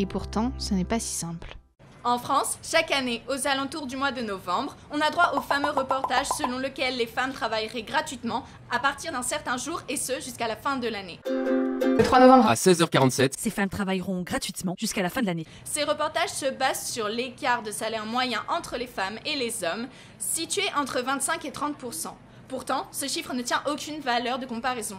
Et pourtant, ce n'est pas si simple. En France, chaque année, aux alentours du mois de novembre, on a droit au fameux reportage selon lequel les femmes travailleraient gratuitement à partir d'un certain jour et ce jusqu'à la fin de l'année. Le 3 novembre À 16h47, Ces femmes travailleront gratuitement jusqu'à la fin de l'année. Ces reportages se basent sur l'écart de salaire moyen entre les femmes et les hommes, situé entre 25 et 30%. Pourtant, ce chiffre ne tient aucune valeur de comparaison.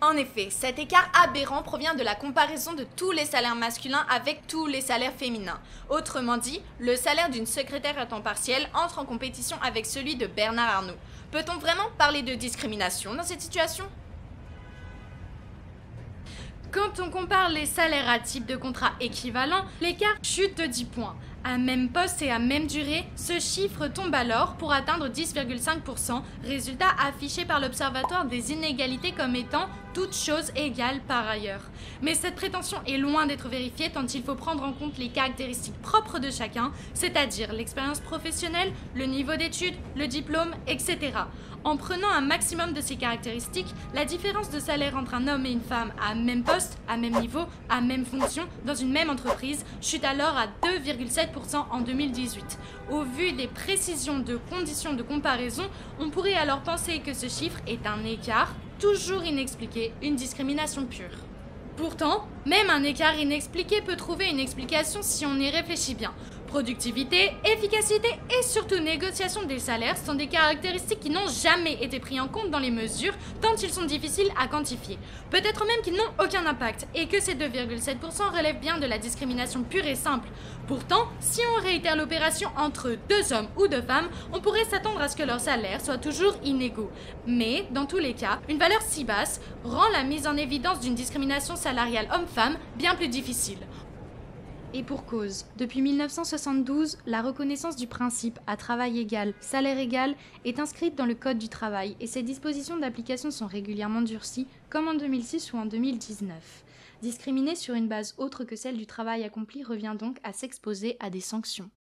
En effet, cet écart aberrant provient de la comparaison de tous les salaires masculins avec tous les salaires féminins. Autrement dit, le salaire d'une secrétaire à temps partiel entre en compétition avec celui de Bernard Arnault. Peut-on vraiment parler de discrimination dans cette situation ? Quand on compare les salaires à type de contrat équivalent, l'écart chute de 10 points. À même poste et à même durée, ce chiffre tombe alors pour atteindre 10,5%, résultat affiché par l'Observatoire des inégalités comme étant toutes choses égales par ailleurs. Mais cette prétention est loin d'être vérifiée tant il faut prendre en compte les caractéristiques propres de chacun, c'est-à-dire l'expérience professionnelle, le niveau d'études, le diplôme, etc. En prenant un maximum de ces caractéristiques, la différence de salaire entre un homme et une femme à même poste, à même niveau, à même fonction, dans une même entreprise, chute alors à 2,7% en 2018. Au vu des précisions de conditions de comparaison, on pourrait alors penser que ce chiffre est un écart toujours inexpliqué, une discrimination pure. Pourtant, même un écart inexpliqué peut trouver une explication si on y réfléchit bien. Productivité, efficacité et surtout négociation des salaires sont des caractéristiques qui n'ont jamais été prises en compte dans les mesures tant ils sont difficiles à quantifier. Peut-être même qu'ils n'ont aucun impact et que ces 2,7% relèvent bien de la discrimination pure et simple. Pourtant, si on réitère l'opération entre deux hommes ou deux femmes, on pourrait s'attendre à ce que leurs salaires soient toujours inégaux. Mais, dans tous les cas, une valeur si basse rend la mise en évidence d'une discrimination salariale homme-femme bien plus difficile. Et pour cause, depuis 1972, la reconnaissance du principe à travail égal, salaire égal est inscrite dans le Code du travail et ses dispositions d'application sont régulièrement durcies, comme en 2006 ou en 2019. Discriminer sur une base autre que celle du travail accompli revient donc à s'exposer à des sanctions.